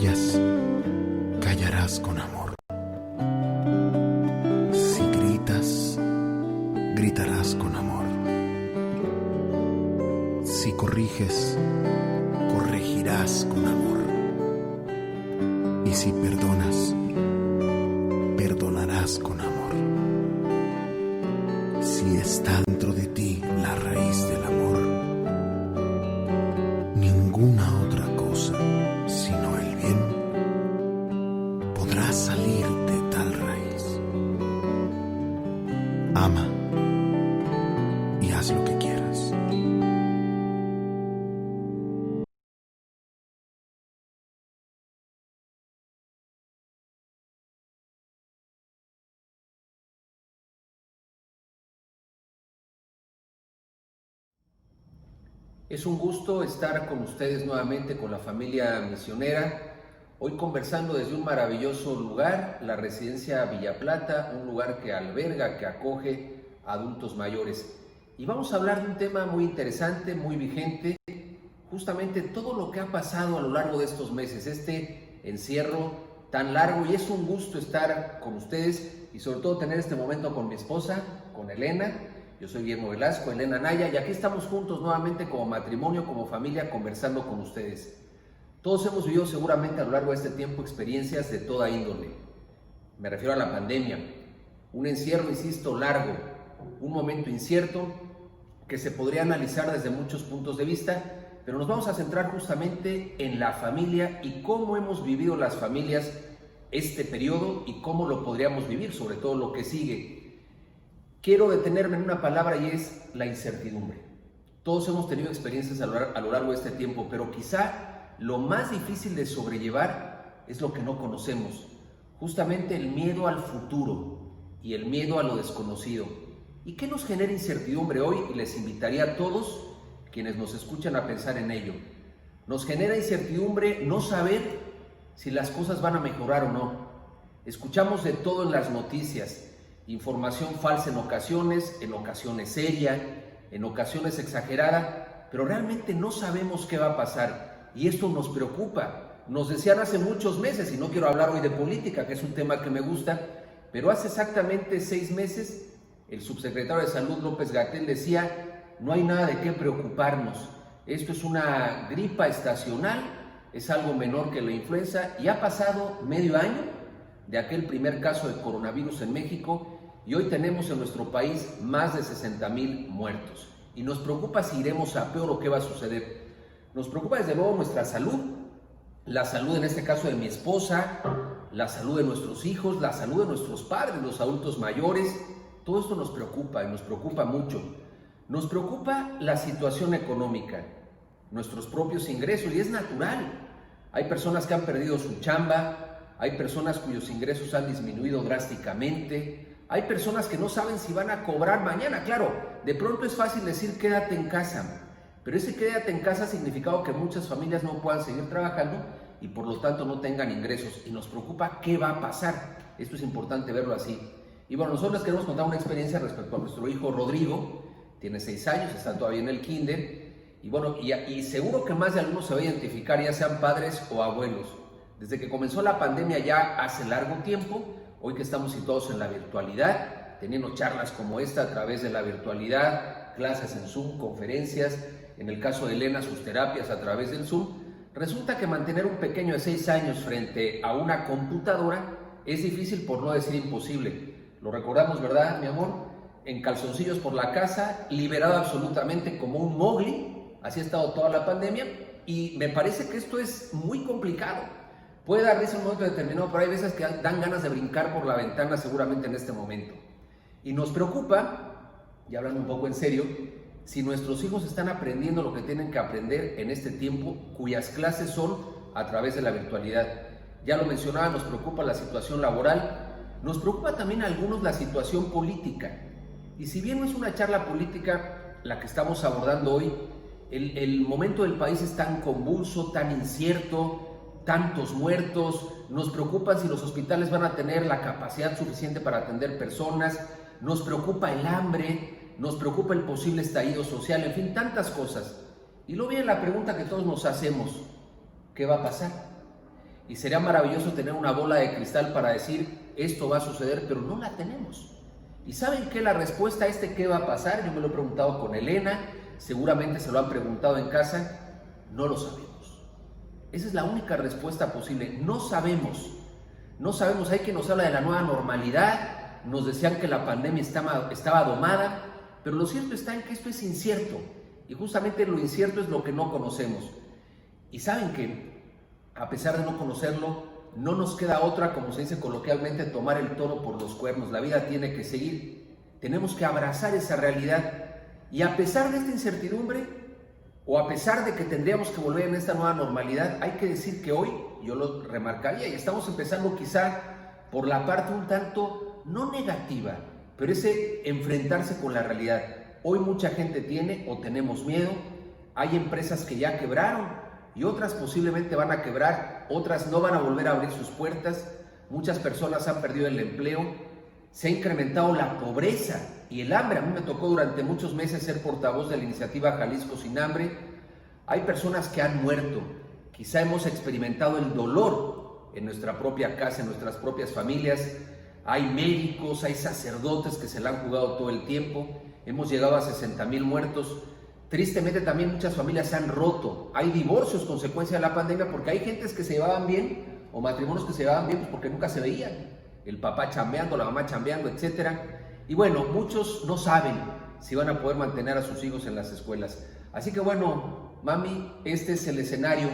callas, callarás con amor. Si gritas, gritarás con amor. Si corriges, corregirás con amor. Y si perdonas, perdonarás con amor. Si está dentro de ti la raíz del amor, ninguna otra cosa sino el bien podrá salir de tal raíz. Ama y haz lo que quieras. Es un gusto estar con ustedes nuevamente, con la familia misionera, hoy conversando desde un maravilloso lugar, la residencia Villa Plata, un lugar que alberga, que acoge a adultos mayores. Y vamos a hablar de un tema muy interesante, muy vigente, justamente todo lo que ha pasado a lo largo de estos meses, este encierro tan largo, y es un gusto estar con ustedes y sobre todo tener este momento con mi esposa, con Elena. Yo soy Guillermo Velasco, Elena Naya, y aquí estamos juntos nuevamente como matrimonio, como familia, conversando con ustedes. Todos hemos vivido seguramente a lo largo de este tiempo experiencias de toda índole. Me refiero a la pandemia, un encierro, insisto, largo, un momento incierto que se podría analizar desde muchos puntos de vista, pero nos vamos a centrar justamente en la familia y cómo hemos vivido las familias este periodo y cómo lo podríamos vivir, sobre todo lo que sigue. Quiero detenerme en una palabra y es la incertidumbre. Todos hemos tenido experiencias a lo largo de este tiempo, pero quizá lo más difícil de sobrellevar es lo que no conocemos. Justamente el miedo al futuro y el miedo a lo desconocido. ¿Y qué nos genera incertidumbre hoy? Y les invitaría a todos quienes nos escuchan a pensar en ello. Nos genera incertidumbre no saber si las cosas van a mejorar o no. Escuchamos de todo en las noticias. Información falsa en ocasiones seria, en ocasiones exagerada, pero realmente no sabemos qué va a pasar y esto nos preocupa. Nos decían hace muchos meses, y no quiero hablar hoy de política, que es un tema que me gusta, pero hace exactamente 6 meses el subsecretario de Salud, López-Gatell, decía: no hay nada de qué preocuparnos, esto es una gripa estacional, es algo menor que la influenza, y ha pasado medio año de aquel primer caso de coronavirus en México, y hoy tenemos en nuestro país más de 60,000 muertos. Y nos preocupa si iremos a peor o qué va a suceder. Nos preocupa desde luego nuestra salud, la salud en este caso de mi esposa, la salud de nuestros hijos, la salud de nuestros padres, los adultos mayores. Todo esto nos preocupa y nos preocupa mucho. Nos preocupa la situación económica, nuestros propios ingresos, y es natural. Hay personas que han perdido su chamba, hay personas cuyos ingresos han disminuido drásticamente, hay personas que no saben si van a cobrar mañana. Claro, de pronto es fácil decir quédate en casa, pero ese quédate en casa ha significado que muchas familias no puedan seguir trabajando y por lo tanto no tengan ingresos, y nos preocupa qué va a pasar. Esto es importante verlo así. Y bueno, nosotros les queremos contar una experiencia respecto a nuestro hijo Rodrigo. Tiene 6 años, está todavía en el kinder, y bueno, y seguro que más de algunos se va a identificar, ya sean padres o abuelos. Desde que comenzó la pandemia ya hace largo tiempo, hoy que estamos situados en la virtualidad, teniendo charlas como esta a través de la virtualidad, clases en Zoom, conferencias, en el caso de Elena, sus terapias a través del Zoom, resulta que mantener un pequeño de 6 años frente a una computadora es difícil, por no decir imposible. Lo recordamos, ¿verdad, mi amor? En calzoncillos por la casa, liberado absolutamente como un Mowgli, así ha estado toda la pandemia, y me parece que esto es muy complicado. Puede dar risa en un momento determinado, pero hay veces que dan ganas de brincar por la ventana seguramente en este momento. Y nos preocupa, y hablando un poco en serio, si nuestros hijos están aprendiendo lo que tienen que aprender en este tiempo, cuyas clases son a través de la virtualidad. Ya lo mencionaba, nos preocupa la situación laboral, nos preocupa también a algunos la situación política. Y si bien no es una charla política la que estamos abordando hoy, el momento del país es tan convulso, tan incierto, tantos muertos, nos preocupa si los hospitales van a tener la capacidad suficiente para atender personas, nos preocupa el hambre, nos preocupa el posible estallido social, en fin, tantas cosas. Y luego viene la pregunta que todos nos hacemos: ¿qué va a pasar? y sería maravilloso tener una bola de cristal para decir esto va a suceder, pero no la tenemos. ¿Y saben qué? La respuesta a qué va a pasar, yo me lo he preguntado con Elena, seguramente se lo han preguntado en casa, no lo sabemos. Esa es la única respuesta posible, no sabemos. No sabemos, hay quien nos habla de la nueva normalidad, nos decían que la pandemia estaba domada, pero lo cierto está en que esto es incierto, y justamente lo incierto es lo que no conocemos. Y saben que, a pesar de no conocerlo, no nos queda otra, como se dice coloquialmente, tomar el toro por los cuernos. La vida tiene que seguir, tenemos que abrazar esa realidad, y a pesar de esta incertidumbre, o a pesar de que tendríamos que volver en esta nueva normalidad, hay que decir que hoy, yo lo remarcaría, y estamos empezando quizá por la parte un tanto, no negativa, pero ese enfrentarse con la realidad. Hoy mucha gente tiene o tenemos miedo, hay empresas que ya quebraron y otras posiblemente van a quebrar, otras no van a volver a abrir sus puertas, muchas personas han perdido el empleo, se ha incrementado la pobreza y el hambre. A mí me tocó durante muchos meses ser portavoz de la iniciativa Jalisco Sin Hambre. Hay personas que han muerto, quizá hemos experimentado el dolor en nuestra propia casa, en nuestras propias familias. Hay médicos, hay sacerdotes que se la han jugado todo el tiempo, hemos llegado a 60,000 muertos. Tristemente también muchas familias se han roto, hay divorcios consecuencia de la pandemia porque hay gentes que se llevaban bien o matrimonios que se llevaban bien pues porque nunca se veían, el papá chambeando, la mamá chambeando, etcétera. Y bueno, muchos no saben si van a poder mantener a sus hijos en las escuelas. Así que bueno, mami, este es el escenario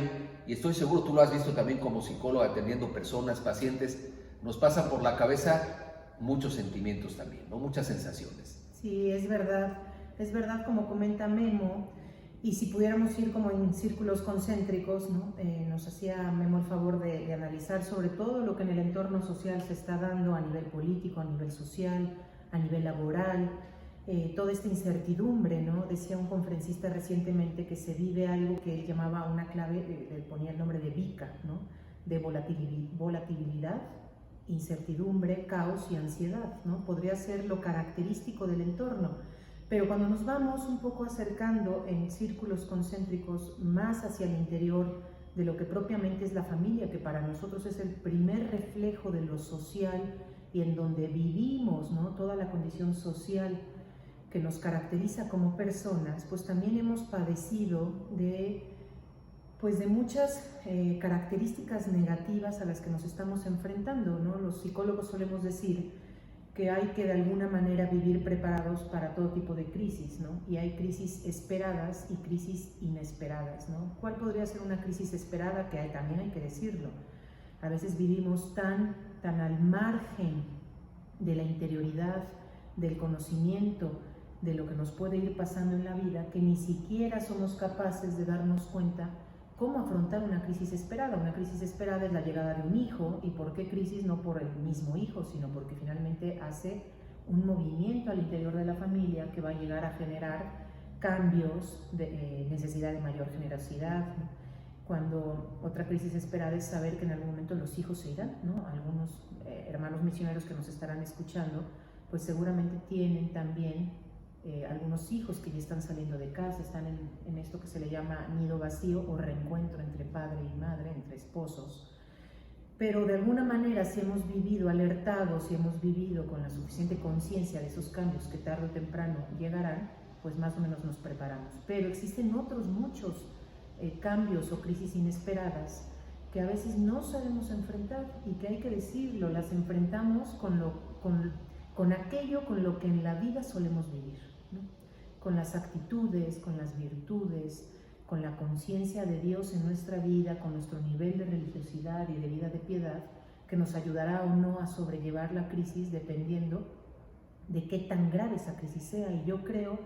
y estoy seguro tú lo has visto también como psicólogo atendiendo personas, pacientes, nos pasan por la cabeza muchos sentimientos también, ¿no? Muchas sensaciones. Sí, es verdad como comenta Memo, y si pudiéramos ir como en círculos concéntricos, ¿no? Nos hacía Memo el favor de analizar sobre todo lo que en el entorno social se está dando a nivel político, a nivel social, a nivel laboral, toda esta incertidumbre, ¿no? Decía un conferencista recientemente que se vive algo que él llamaba una clave, le ponía el nombre de VICA, ¿no? De volatilidad, incertidumbre, caos y ansiedad, ¿no? Podría ser lo característico del entorno. Pero cuando nos vamos un poco acercando en círculos concéntricos más hacia el interior de lo que propiamente es la familia, que para nosotros es el primer reflejo de lo social y en donde vivimos, ¿no? Toda la condición social que nos caracteriza como personas, pues también hemos padecido de muchas características negativas a las que nos estamos enfrentando, ¿no? Los psicólogos solemos decir que hay que de alguna manera vivir preparados para todo tipo de crisis, ¿no? Y hay crisis esperadas y crisis inesperadas, ¿no? ¿Cuál podría ser una crisis esperada? Que también hay que decirlo. A veces vivimos tan al margen de la interioridad, del conocimiento, de lo que nos puede ir pasando en la vida, que ni siquiera somos capaces de darnos cuenta cómo afrontar una crisis esperada. Una crisis esperada es la llegada de un hijo. ¿Y por qué crisis? No por el mismo hijo, sino porque finalmente hace un movimiento al interior de la familia que va a llegar a generar cambios de necesidad de mayor generosidad. Cuando otra crisis esperada es saber que en algún momento los hijos se irán, ¿no? Algunos hermanos misioneros que nos estarán escuchando, pues seguramente tienen también algunos hijos que ya están saliendo de casa, están en esto que se le llama nido vacío o reencuentro entre padre y madre, entre esposos. Pero de alguna manera, si hemos vivido alertados, si hemos vivido con la suficiente conciencia de esos cambios que tarde o temprano llegarán, pues más o menos nos preparamos. Pero existen otros muchos cambios o crisis inesperadas que a veces no sabemos enfrentar y que hay que decirlo, las enfrentamos con aquello con lo que en la vida solemos vivir, ¿no? Con las actitudes, con las virtudes, con la conciencia de Dios en nuestra vida, con nuestro nivel de religiosidad y de vida de piedad, que nos ayudará o no a sobrellevar la crisis dependiendo de qué tan grave esa crisis sea. Y yo creo,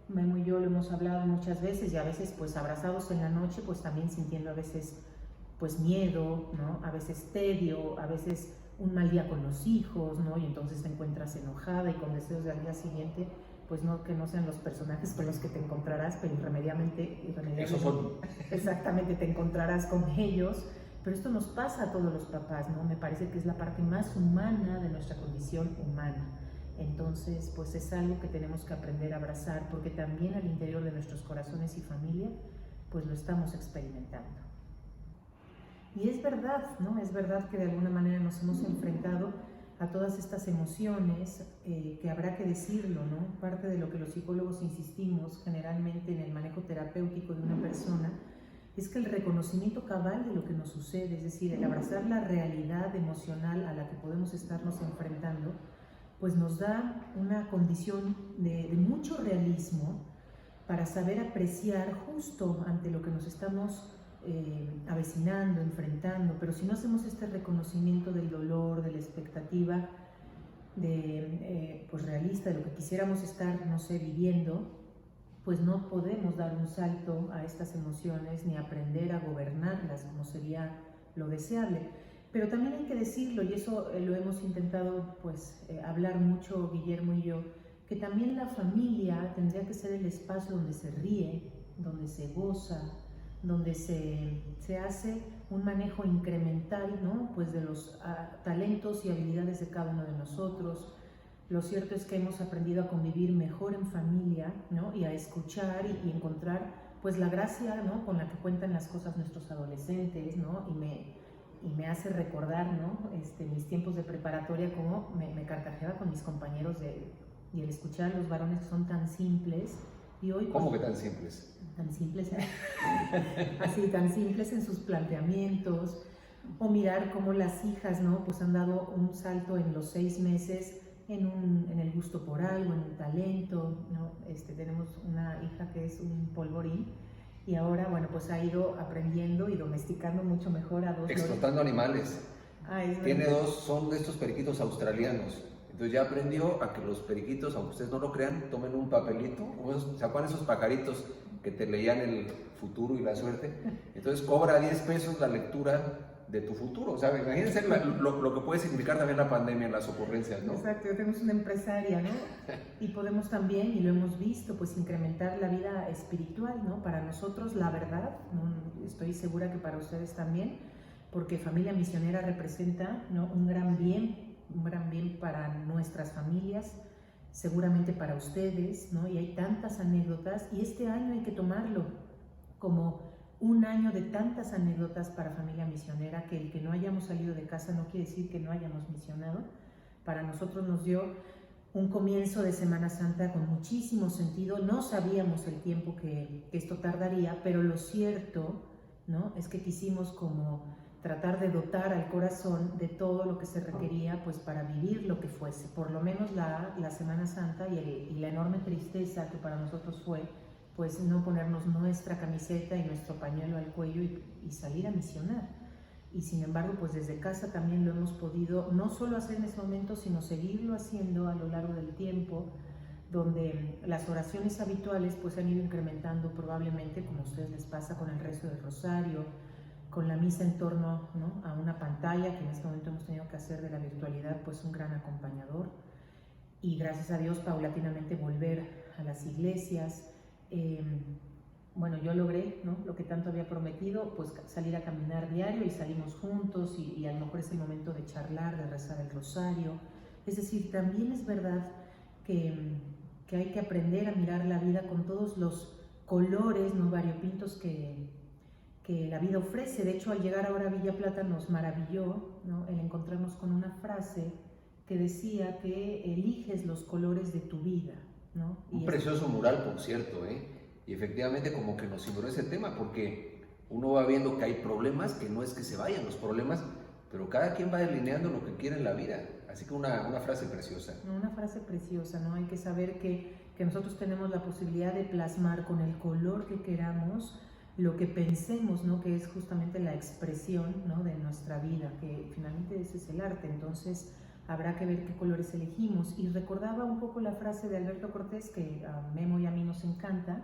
Memo y yo lo hemos hablado muchas veces, y a veces pues abrazados en la noche, pues también sintiendo a veces pues miedo, ¿no? A veces tedio, a veces un mal día con los hijos, ¿no? Y entonces te encuentras enojada y con deseos de al día siguiente, pues no, que no sean los personajes con los que te encontrarás, pero irremediablemente Esos son. Exactamente, te encontrarás con ellos. Pero esto nos pasa a todos los papás, ¿no? Me parece que es la parte más humana de nuestra condición humana. Entonces, pues es algo que tenemos que aprender a abrazar, porque también al interior de nuestros corazones y familia, pues lo estamos experimentando. Y es verdad, ¿no? Es verdad que de alguna manera nos hemos enfrentado a todas estas emociones, que habrá que decirlo, ¿no? Parte de lo que los psicólogos insistimos generalmente en el manejo terapéutico de una persona es que el reconocimiento cabal de lo que nos sucede, es decir, el abrazar la realidad emocional a la que podemos estarnos enfrentando, pues nos da una condición de mucho realismo para saber apreciar justo ante lo que nos estamos avecinando, enfrentando. Pero si no hacemos este reconocimiento del dolor, de la expectativa pues realista, de lo que quisiéramos estar, no sé, viviendo, pues no podemos dar un salto a estas emociones ni aprender a gobernarlas como sería lo deseable. Pero también hay que decirlo, y eso lo hemos intentado pues hablar mucho Guillermo y yo, que también la familia tendría que ser el espacio donde se ríe, donde se goza, donde se hace un manejo incremental, ¿no? Pues de los talentos y habilidades de cada uno de nosotros. Lo cierto es que hemos aprendido a convivir mejor en familia, ¿no? Y a escuchar y encontrar pues la gracia, ¿no? Con la que cuentan las cosas nuestros adolescentes, ¿no? Y me hace recordar, ¿no? Mis tiempos de preparatoria, como me carcajeaba con mis compañeros y el escuchar a los varones que son tan simples. Y hoy, ¿Cómo que tan simples? Tan simples, así, tan simples en sus planteamientos, o mirar cómo las hijas, ¿no? Pues han dado un salto en los 6 meses en el gusto por algo, en el talento, ¿no? Tenemos una hija que es un polvorín y ahora, bueno, pues ha ido aprendiendo y domesticando mucho mejor a 2 Explotando animales. Tiene verdad. 2, son de estos periquitos australianos. Entonces ya aprendió a que los periquitos, aunque ustedes no lo crean, tomen un papelito, ¿se acuerdan esos pajaritos que te leían el futuro y la suerte? Entonces cobra 10 pesos la lectura de tu futuro. O sea, imagínense lo que puede significar también la pandemia en las ocurrencias, ¿no? Exacto, tenemos una empresaria, ¿no? Y podemos también, y lo hemos visto, pues incrementar la vida espiritual, ¿no? Para nosotros, la verdad, ¿no? Estoy segura que para ustedes también, porque Familia Misionera representa, ¿no? un gran bien para nuestras familias, seguramente para ustedes, ¿no? Y hay tantas anécdotas, y este año hay que tomarlo como un año de tantas anécdotas para Familia Misionera, que el que no hayamos salido de casa no quiere decir que no hayamos misionado. Para nosotros nos dio un comienzo de Semana Santa con muchísimo sentido. No sabíamos el tiempo que esto tardaría, pero lo cierto, ¿no? Es que quisimos como tratar de dotar al corazón de todo lo que se requería pues para vivir lo que fuese, por lo menos la Semana Santa y la enorme tristeza que para nosotros fue pues no ponernos nuestra camiseta y nuestro pañuelo al cuello y salir a misionar. Y sin embargo, pues desde casa también lo hemos podido no solo hacer en ese momento, sino seguirlo haciendo a lo largo del tiempo, donde las oraciones habituales pues han ido incrementando probablemente, como a ustedes les pasa con el rezo del rosario, con la misa en torno, ¿no? a una pantalla, que en este momento hemos tenido que hacer de la virtualidad pues un gran acompañador. Y gracias a Dios paulatinamente volver a las iglesias. Bueno, yo logré, ¿no? lo que tanto había prometido, pues salir a caminar diario, y salimos juntos y a lo mejor es el momento de charlar, de rezar el rosario. Es decir, también es verdad que hay que aprender a mirar la vida con todos los colores, ¿no? variopintos que la vida ofrece. De hecho, al llegar ahora a Villa Plata nos maravilló, ¿no? el encontrarnos con una frase que decía que eliges los colores de tu vida, ¿no? Un precioso mural, por cierto, y efectivamente como que nos simbró ese tema, porque uno va viendo que hay problemas, que no es que se vayan los problemas, pero cada quien va delineando lo que quiere en la vida. Así que una frase preciosa. Una frase preciosa, ¿no? Hay que saber que nosotros tenemos la posibilidad de plasmar con el color que queramos lo que pensemos, ¿no? Que es justamente la expresión, ¿no? de nuestra vida, que finalmente ese es el arte. Entonces habrá que ver qué colores elegimos. Y recordaba un poco la frase de Alberto Cortés, que a Memo y a mí nos encanta,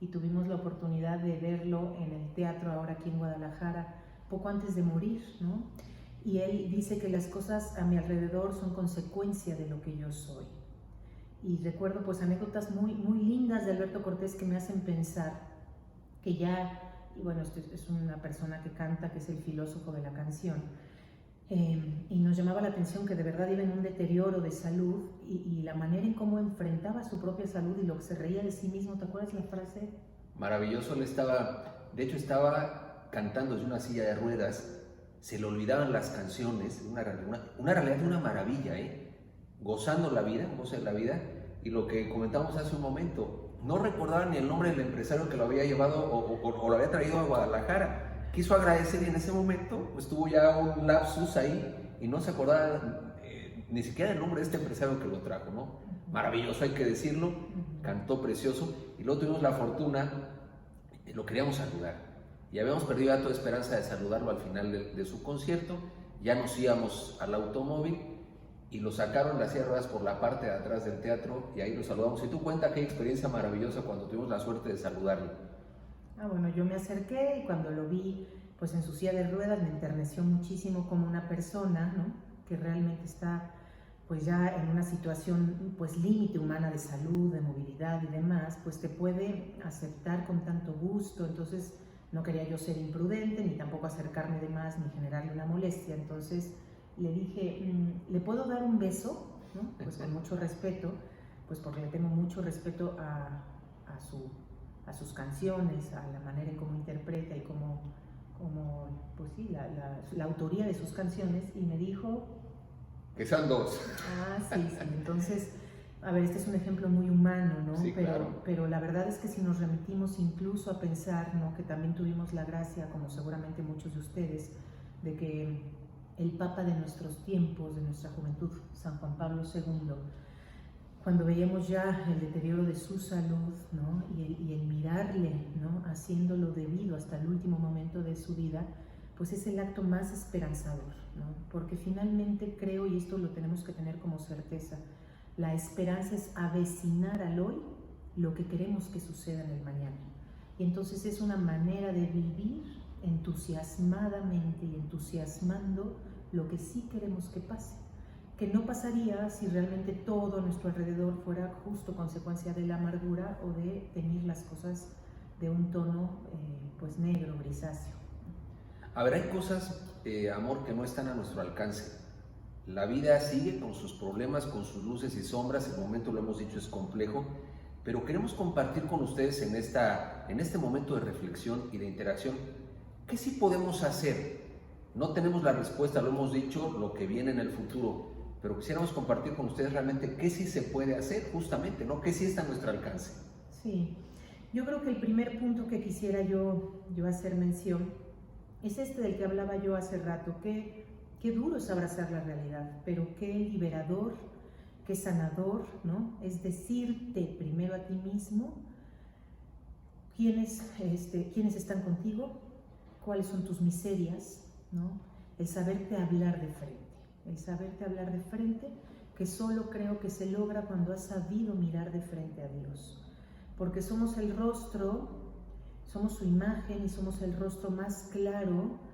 y tuvimos la oportunidad de verlo en el teatro ahora aquí en Guadalajara, poco antes de morir, ¿no? Y él dice que las cosas a mi alrededor son consecuencia de lo que yo soy. Y recuerdo pues anécdotas muy, muy lindas de Alberto Cortés que me hacen pensar que ya, y bueno, esto es una persona que canta, que es el filósofo de la canción, y nos llamaba la atención que de verdad iba en un deterioro de salud, y la manera en cómo enfrentaba su propia salud y lo que se reía de sí mismo. ¿Te acuerdas la frase? Maravilloso, él estaba cantando desde una silla de ruedas, se le olvidaban las canciones, una realidad de una maravilla, gozando la vida, goza de la vida, y lo que comentamos hace un momento, no recordaba ni el nombre del empresario que lo había llevado o lo había traído a Guadalajara. Quiso agradecer y en ese momento pues, tuvo ya un lapsus ahí y no se acordaba ni siquiera el nombre de este empresario que lo trajo, ¿no? Maravilloso, hay que decirlo, cantó precioso, y luego tuvimos la fortuna, lo queríamos saludar, y habíamos perdido ya toda esperanza de saludarlo al final de su concierto. Ya nos íbamos al automóvil y lo sacaron las silla de ruedas por la parte de atrás del teatro y ahí lo saludamos. Y tú cuenta qué experiencia maravillosa cuando tuvimos la suerte de saludarlo. Bueno, yo me acerqué y cuando lo vi pues en su silla de ruedas me enterneció muchísimo como una persona, ¿no? Que realmente está pues ya en una situación pues límite humana de salud, de movilidad y demás, pues te puede aceptar con tanto gusto. Entonces no quería yo ser imprudente ni tampoco acercarme de más ni generarle una molestia. Entonces le dije, ¿le puedo dar un beso? ¿No? Pues con mucho respeto, pues porque le tengo mucho respeto a sus canciones, a la manera en cómo interpreta y cómo pues sí, la autoría de sus canciones, y me dijo... Que son dos. Sí, entonces, a ver, este es un ejemplo muy humano, ¿no? Sí, claro. Pero la verdad es que si nos remitimos incluso a pensar, ¿no? Que también tuvimos la gracia, como seguramente muchos de ustedes, de que el Papa de nuestros tiempos, de nuestra juventud, San Juan Pablo II, cuando veíamos ya el deterioro de su salud, ¿no? y el mirarle, ¿no? Haciéndolo debido hasta el último momento de su vida, pues es el acto más esperanzador, ¿no? Porque finalmente creo, y esto lo tenemos que tener como certeza, la esperanza es avecinar al hoy lo que queremos que suceda en el mañana. Y entonces es una manera de vivir entusiasmadamente y entusiasmando lo que sí queremos que pase, que no pasaría si realmente todo a nuestro alrededor fuera justo consecuencia de la amargura o de tener las cosas de un tono pues negro, grisáceo. A ver, hay cosas, amor, que no están a nuestro alcance. La vida sigue con sus problemas, con sus luces y sombras. El momento, lo hemos dicho, es complejo, pero queremos compartir con ustedes en este momento de reflexión y de interacción, ¿qué sí podemos hacer? No tenemos la respuesta, lo hemos dicho, lo que viene en el futuro, pero quisiéramos compartir con ustedes realmente qué sí se puede hacer, justamente, ¿no? ¿Qué sí está a nuestro alcance? Sí, yo creo que el primer punto que quisiera yo hacer mención es este del que hablaba yo hace rato. Qué duro es abrazar la realidad, pero qué liberador, qué sanador, ¿no? Es decirte primero a ti mismo quiénes están contigo, cuáles son tus miserias, ¿no? El saberte hablar de frente, que solo creo que se logra cuando has sabido mirar de frente a Dios, porque somos el rostro, somos su imagen y somos el rostro más claro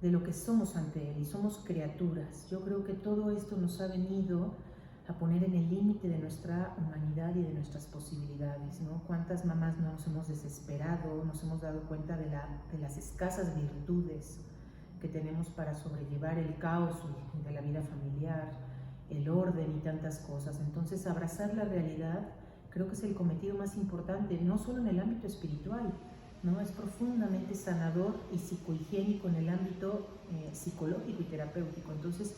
de lo que somos ante Él, y somos criaturas. Yo creo que todo esto nos ha venido a poner en el límite de nuestra humanidad y de nuestras posibilidades, ¿no? ¿Cuántas mamás no nos hemos desesperado, nos hemos dado cuenta de las escasas virtudes que tenemos para sobrellevar el caos de la vida familiar, el orden y tantas cosas? Entonces, abrazar la realidad creo que es el cometido más importante, no solo en el ámbito espiritual, ¿no? Es profundamente sanador y psicohigiénico en el ámbito psicológico y terapéutico. Entonces,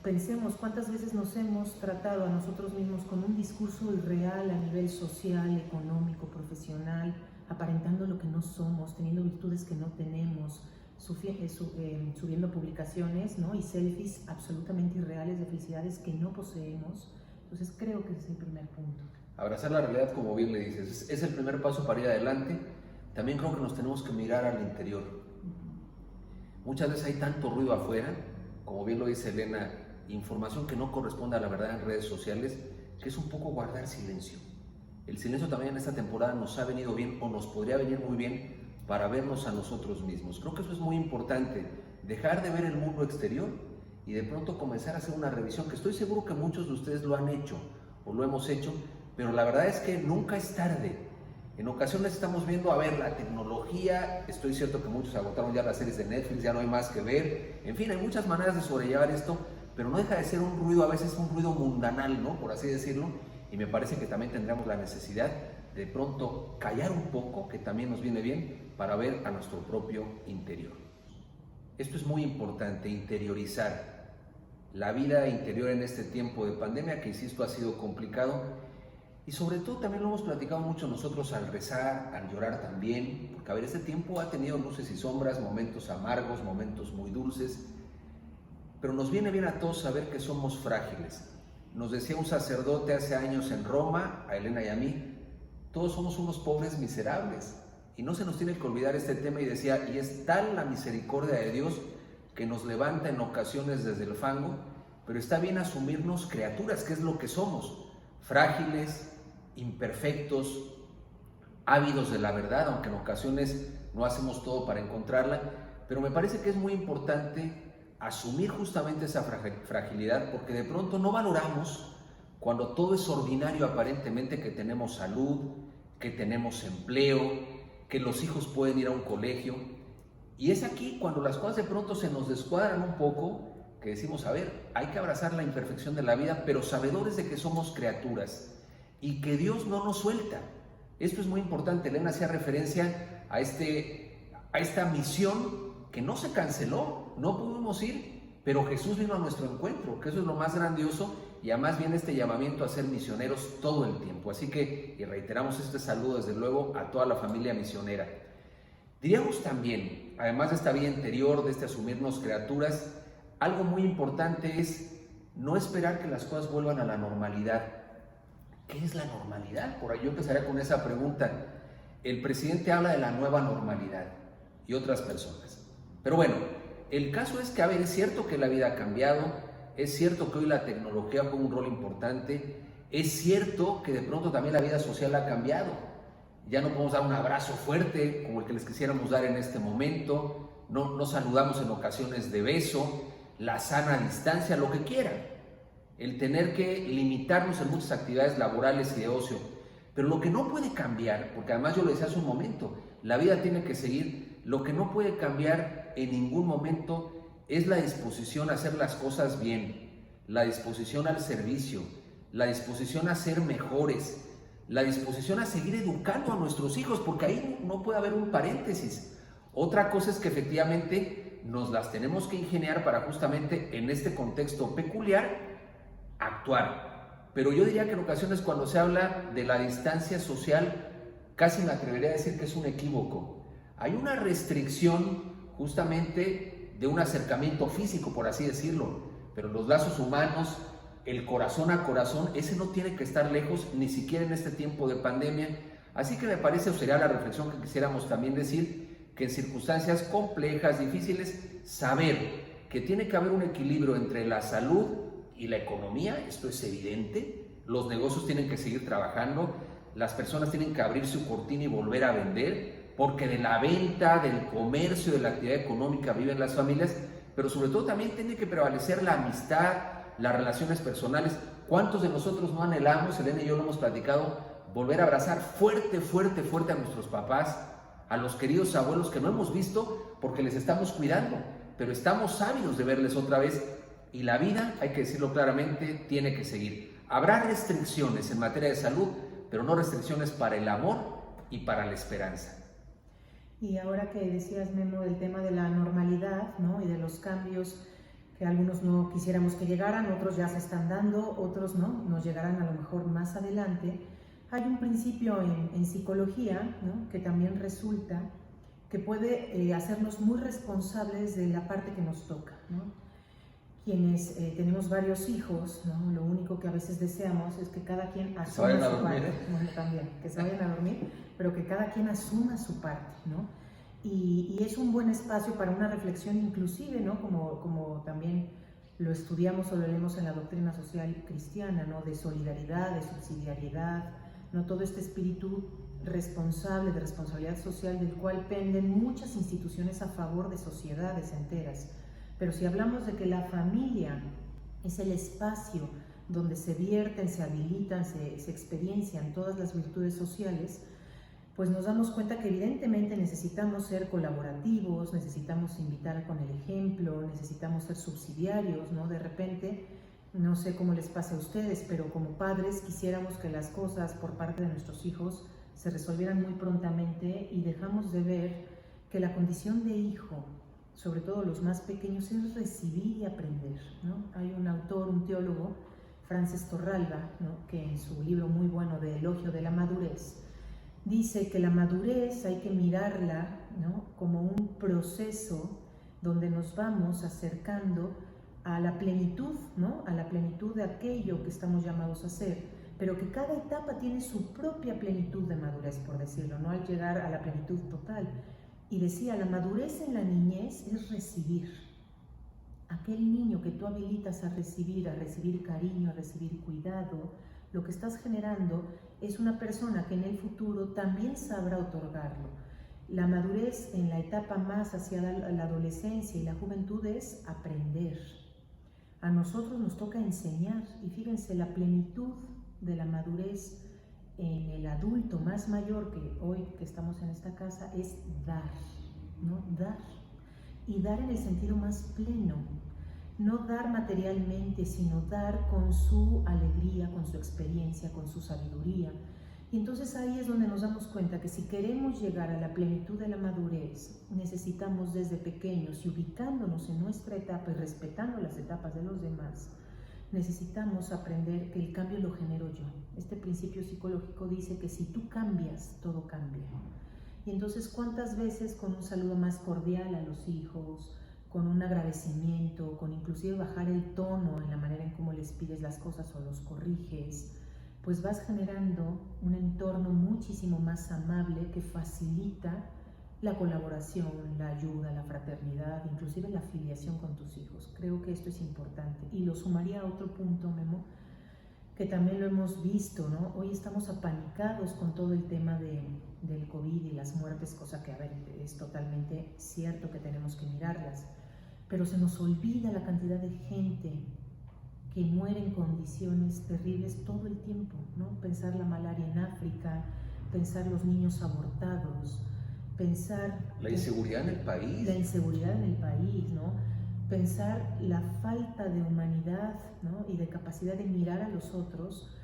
pensemos cuántas veces nos hemos tratado a nosotros mismos con un discurso irreal a nivel social, económico, profesional, aparentando lo que no somos, teniendo virtudes que no tenemos, subiendo publicaciones, ¿no? Y selfies absolutamente irreales de felicidades que no poseemos. Entonces creo que ese es el primer punto. Abrazar la realidad, como bien le dices, es el primer paso para ir adelante. También creo que nos tenemos que mirar al interior. Muchas veces hay tanto ruido afuera, como bien lo dice Elena, información que no corresponde a la verdad en redes sociales, que es un poco guardar silencio. El silencio también en esta temporada nos ha venido bien, o nos podría venir muy bien, para vernos a nosotros mismos. Creo que eso es muy importante, dejar de ver el mundo exterior y de pronto comenzar a hacer una revisión, que estoy seguro que muchos de ustedes lo han hecho o lo hemos hecho, pero la verdad es que nunca es tarde. En ocasiones estamos viendo, a ver, la tecnología, estoy cierto que muchos agotaron ya las series de Netflix, ya no hay más que ver, en fin, hay muchas maneras de sobrellevar esto, pero no deja de ser un ruido, a veces un ruido mundanal, ¿no? Por así decirlo, y me parece que también tendremos la necesidad de pronto callar un poco, que también nos viene bien, para ver a nuestro propio interior. Esto es muy importante, interiorizar la vida interior en este tiempo de pandemia, que insisto ha sido complicado, y sobre todo también lo hemos platicado mucho nosotros al rezar, al llorar también, porque a ver, este tiempo ha tenido luces y sombras, momentos amargos, momentos muy dulces, pero nos viene bien a todos saber que somos frágiles. Nos decía un sacerdote hace años en Roma, a Elena y a mí, todos somos unos pobres miserables, y no se nos tiene que olvidar este tema, y decía, y es tal la misericordia de Dios que nos levanta en ocasiones desde el fango, pero está bien asumirnos criaturas, que es lo que somos, frágiles, imperfectos, ávidos de la verdad, aunque en ocasiones no hacemos todo para encontrarla, pero me parece que es muy importante asumir justamente esa fragilidad, porque de pronto no valoramos cuando todo es ordinario aparentemente, que tenemos salud, que tenemos empleo, que los hijos pueden ir a un colegio, y es aquí cuando las cosas de pronto se nos descuadran un poco, que decimos, a ver, hay que abrazar la imperfección de la vida, pero sabedores de que somos criaturas y que Dios no nos suelta. Esto es muy importante. Elena hacía referencia a esta misión que no se canceló, no pudimos ir, pero Jesús vino a nuestro encuentro, que eso es lo más grandioso, y además viene este llamamiento a ser misioneros todo el tiempo. Así que, y reiteramos este saludo desde luego a toda la familia misionera. Diríamos también, además de esta vida interior, de este asumirnos criaturas, algo muy importante es no esperar que las cosas vuelvan a la normalidad. ¿Qué es la normalidad? Por ahí yo empezaría con esa pregunta. El presidente habla de la nueva normalidad y otras personas. Pero bueno, el caso es que, a ver, es cierto que la vida ha cambiado, es cierto que hoy la tecnología juega un rol importante, es cierto que de pronto también la vida social ha cambiado. Ya no podemos dar un abrazo fuerte como el que les quisiéramos dar en este momento, no saludamos en ocasiones de beso, la sana distancia, lo que quieran. El tener que limitarnos en muchas actividades laborales y de ocio. Pero lo que no puede cambiar, porque además yo lo decía hace un momento, la vida tiene que seguir, lo que no puede cambiar en ningún momento es la disposición a hacer las cosas bien, la disposición al servicio, la disposición a ser mejores, la disposición a seguir educando a nuestros hijos, porque ahí no puede haber un paréntesis. Otra cosa es que efectivamente nos las tenemos que ingeniar para justamente en este contexto peculiar actuar. Pero yo diría que en ocasiones cuando se habla de la distancia social, casi me atrevería a decir que es un equívoco. Hay una restricción justamente de un acercamiento físico, por así decirlo, pero los lazos humanos, el corazón a corazón, ese no tiene que estar lejos, ni siquiera en este tiempo de pandemia. Así que me parece, o sería la reflexión que quisiéramos también decir, que en circunstancias complejas, difíciles, saber que tiene que haber un equilibrio entre la salud y la economía. Esto es evidente, los negocios tienen que seguir trabajando, las personas tienen que abrir su cortina y volver a vender, porque de la venta, del comercio, de la actividad económica viven las familias, pero sobre todo también tiene que prevalecer la amistad, las relaciones personales. ¿Cuántos de nosotros no anhelamos, Elena y yo lo hemos platicado, volver a abrazar fuerte, fuerte, fuerte a nuestros papás, a los queridos abuelos que no hemos visto porque les estamos cuidando, pero estamos ávidos de verles otra vez? Y la vida, hay que decirlo claramente, tiene que seguir. Habrá restricciones en materia de salud, pero no restricciones para el amor y para la esperanza. Y ahora que decías, Memo, del tema de la normalidad, ¿no? Y de los cambios que algunos no quisiéramos que llegaran, otros ya se están dando, otros no, nos llegarán a lo mejor más adelante. Hay un principio en psicología, ¿no? Que también resulta que puede hacernos muy responsables de la parte que nos toca, ¿no? Quienes tenemos varios hijos, ¿no? Lo único que a veces deseamos es que cada quien asuma su parte. Bueno, también, que se vayan a dormir, pero que cada quien asuma su parte, ¿no? Y es un buen espacio para una reflexión inclusive, ¿no? Como también lo estudiamos o lo leemos en la doctrina social cristiana, ¿no? De solidaridad, de subsidiariedad, ¿no? Todo este espíritu responsable, de responsabilidad social, del cual penden muchas instituciones a favor de sociedades enteras. Pero si hablamos de que la familia es el espacio donde se vierten, se habilitan, se experiencian todas las virtudes sociales, pues nos damos cuenta que evidentemente necesitamos ser colaborativos, necesitamos invitar con el ejemplo, necesitamos ser subsidiarios, ¿no? De repente, no sé cómo les pase a ustedes, pero como padres quisiéramos que las cosas por parte de nuestros hijos se resolvieran muy prontamente y dejamos de ver que la condición de hijo, sobre todo los más pequeños, es recibir y aprender, ¿no? Hay un autor, un teólogo, Frances Torralba, ¿no?, que en su libro muy bueno de Elogio de la Madurez, dice que la madurez hay que mirarla, ¿no?, como un proceso donde nos vamos acercando a la plenitud, ¿no?, a la plenitud de aquello que estamos llamados a ser, pero que cada etapa tiene su propia plenitud de madurez, por decirlo, no al llegar a la plenitud total. Y decía, la madurez en la niñez es recibir. Aquel niño que tú habilitas a recibir cariño, a recibir cuidado, lo que estás generando es una persona que en el futuro también sabrá otorgarlo. La madurez en la etapa más hacia la adolescencia y la juventud es aprender. A nosotros nos toca enseñar, y fíjense, la plenitud de la madurez en el adulto más mayor que hoy que estamos en esta casa es dar, ¿no? Dar. Y dar en el sentido más pleno. No dar materialmente, sino dar con su alegría, con su experiencia, con su sabiduría. Y entonces ahí es donde nos damos cuenta que si queremos llegar a la plenitud de la madurez, necesitamos desde pequeños y ubicándonos en nuestra etapa y respetando las etapas de los demás, necesitamos aprender que el cambio lo genero yo. Este principio psicológico dice que si tú cambias, todo cambia. Y entonces, ¿cuántas veces con un saludo más cordial a los hijos, con un agradecimiento, con inclusive bajar el tono en la manera en cómo les pides las cosas o los corriges, pues vas generando un entorno muchísimo más amable que facilita la colaboración, la ayuda, la fraternidad, inclusive la filiación con tus hijos? Creo que esto es importante. Y lo sumaría a otro punto, Memo, que también lo hemos visto, ¿no? Hoy estamos apanicados con todo el tema del COVID y las muertes, cosa que, a ver, es totalmente cierto que tenemos que mirarlas, pero se nos olvida la cantidad de gente que muere en condiciones terribles todo el tiempo, ¿no? Pensar la malaria en África, pensar los niños abortados, pensar la inseguridad en el país. La inseguridad en el país, ¿no? Pensar la falta de humanidad, ¿no?, y de capacidad de mirar a los otros.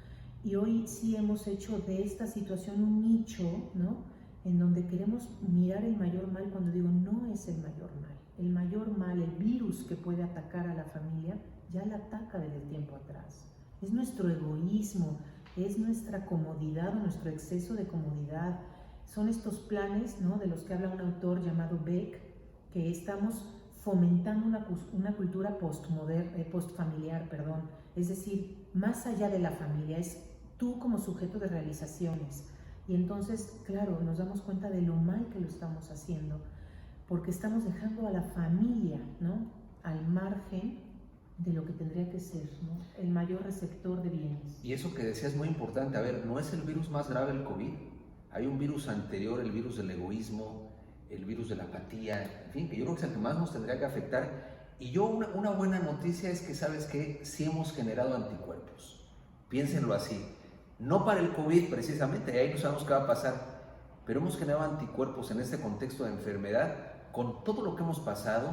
Y hoy sí hemos hecho de esta situación un nicho, ¿no?, en donde queremos mirar el mayor mal, cuando digo no es el mayor mal. El mayor mal, el virus que puede atacar a la familia, ya la ataca desde tiempo atrás. Es nuestro egoísmo, es nuestra comodidad o nuestro exceso de comodidad. Son estos planes, ¿no?, de los que habla un autor llamado Beck, que estamos fomentando una cultura postfamiliar, es decir, más allá de la familia, es tú como sujeto de realizaciones. Y entonces, claro, nos damos cuenta de lo mal que lo estamos haciendo, porque estamos dejando a la familia, ¿no?, al margen de lo que tendría que ser, ¿no?, el mayor receptor de bienes. Y eso que decías es muy importante. A ver, ¿no es el virus más grave el COVID? Hay un virus anterior, el virus del egoísmo, el virus de la apatía, en fin, que yo creo que es el que más nos tendría que afectar. Y yo, una buena noticia es que, ¿sabes qué? Sí hemos generado anticuerpos. Piénsenlo así. No para el COVID precisamente, ahí no sabemos qué va a pasar, pero hemos generado anticuerpos en este contexto de enfermedad. Con todo lo que hemos pasado,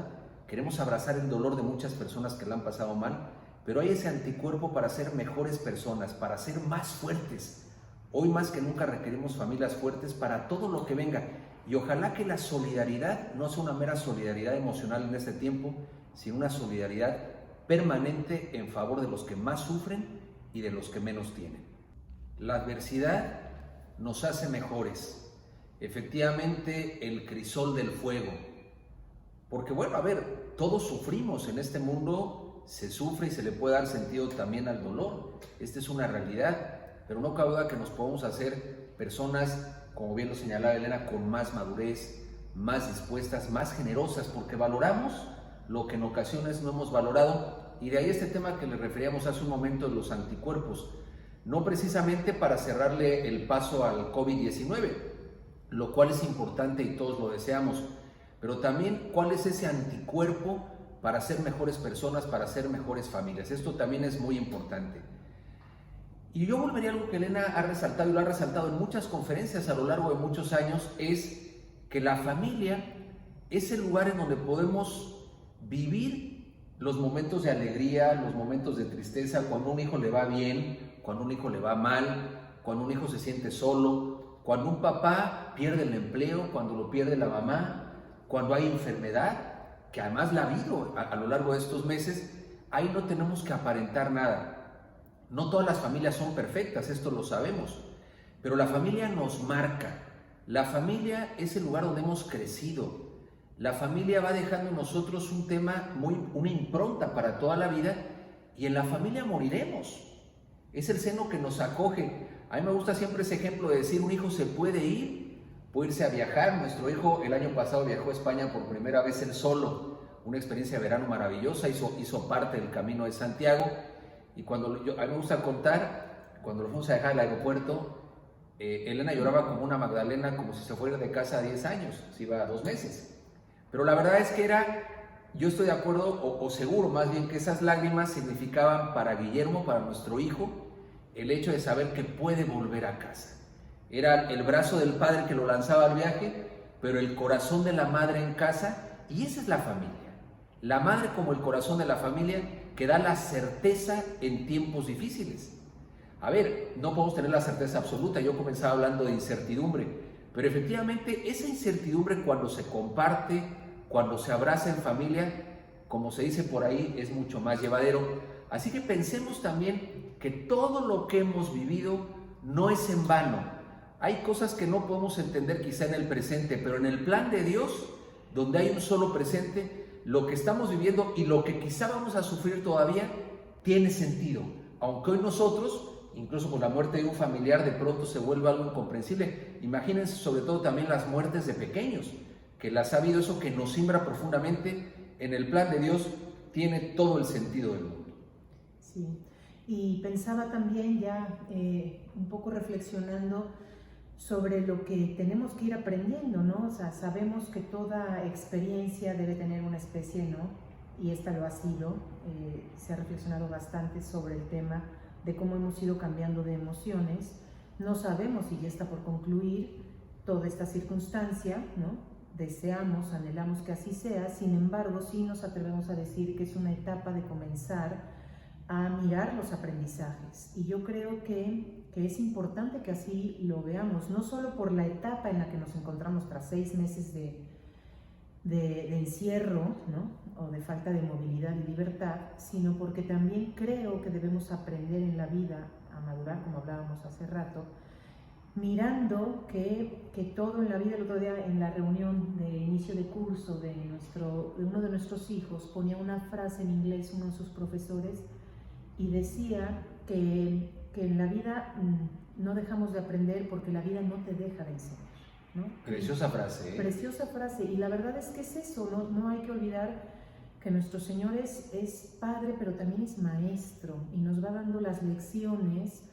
queremos abrazar el dolor de muchas personas que la han pasado mal, pero hay ese anticuerpo para ser mejores personas, para ser más fuertes. Hoy más que nunca requerimos familias fuertes para todo lo que venga. Y ojalá que la solidaridad no sea una mera solidaridad emocional en este tiempo, sino una solidaridad permanente en favor de los que más sufren y de los que menos tienen. La adversidad nos hace mejores. Efectivamente, el crisol del fuego. Porque bueno, a ver, todos sufrimos en este mundo, se sufre y se le puede dar sentido también al dolor. Esta es una realidad, pero no cabe duda que nos podemos hacer personas, como bien lo señalaba Elena, con más madurez, más dispuestas, más generosas, porque valoramos lo que en ocasiones no hemos valorado. Y de ahí este tema que le referíamos hace un momento de los anticuerpos, no precisamente para cerrarle el paso al COVID-19, lo cual es importante y todos lo deseamos, pero también cuál es ese anticuerpo para ser mejores personas, para ser mejores familias. Esto también es muy importante. Y yo volvería a algo que Elena ha resaltado y lo ha resaltado en muchas conferencias a lo largo de muchos años, es que la familia es el lugar en donde podemos vivir los momentos de alegría, los momentos de tristeza, cuando a un hijo le va bien, cuando a un hijo le va mal, cuando un hijo se siente solo, Cuando un papá pierde el empleo, cuando lo pierde la mamá, cuando hay enfermedad, que además la ha habido a lo largo de estos meses, ahí no tenemos que aparentar nada. No todas las familias son perfectas, esto lo sabemos, pero la familia nos marca. La familia es el lugar donde hemos crecido. La familia va dejando en nosotros un tema, una impronta para toda la vida, y en la familia moriremos. Es el seno que nos acoge. A mí me gusta siempre ese ejemplo de decir, un hijo se puede ir, puede irse a viajar. Nuestro hijo el año pasado viajó a España por primera vez él solo, una experiencia de verano maravillosa, hizo parte del Camino de Santiago. Y a mí me gusta contar, cuando lo fuimos a dejar al aeropuerto, Elena lloraba como una Magdalena, como si se fuera de casa a 10 años, se iba a 2 meses. Pero la verdad es que yo estoy de acuerdo, o seguro más bien, que esas lágrimas significaban para Guillermo, para nuestro hijo, el hecho de saber que puede volver a casa. Era el brazo del padre que lo lanzaba al viaje, pero el corazón de la madre en casa, y esa es la familia. La madre como el corazón de la familia que da la certeza en tiempos difíciles. A ver, no podemos tener la certeza absoluta, yo comenzaba hablando de incertidumbre, pero efectivamente esa incertidumbre cuando se comparte, cuando se abraza en familia, como se dice por ahí, es mucho más llevadero. Así que pensemos también que todo lo que hemos vivido no es en vano. Hay cosas que no podemos entender quizá en el presente, pero en el plan de Dios, donde hay un solo presente, lo que estamos viviendo y lo que quizá vamos a sufrir todavía tiene sentido. Aunque hoy nosotros, incluso con la muerte de un familiar, de pronto se vuelve algo incomprensible. Imagínense sobre todo también las muertes de pequeños, que las ha habido, eso que nos simbra profundamente. En el plan de Dios tiene todo el sentido del mundo. Sí, y pensaba también ya un poco reflexionando sobre lo que tenemos que ir aprendiendo, ¿no? O sea, sabemos que toda experiencia debe tener una especie, ¿no? Y esta lo ha sido. Se ha reflexionado bastante sobre el tema de cómo hemos ido cambiando de emociones. No sabemos si ya está por concluir toda esta circunstancia, ¿no? Deseamos, anhelamos que así sea, sin embargo, sí nos atrevemos a decir que es una etapa de comenzar a mirar los aprendizajes. Y yo creo que es importante que así lo veamos, no solo por la etapa en la que nos encontramos tras 6 meses de encierro, ¿no? O de falta de movilidad y libertad, sino porque también creo que debemos aprender en la vida a madurar, como hablábamos hace rato, mirando que todo en la vida. El otro día en la reunión de inicio de curso de uno de nuestros hijos ponía una frase en inglés, uno de sus profesores, y decía que en la vida no dejamos de aprender porque la vida no te deja de enseñar, ¿no? Preciosa frase, ¿eh? Preciosa frase, y la verdad es que es eso, no hay que olvidar que nuestro Señor es Padre, pero también es Maestro, y nos va dando las lecciones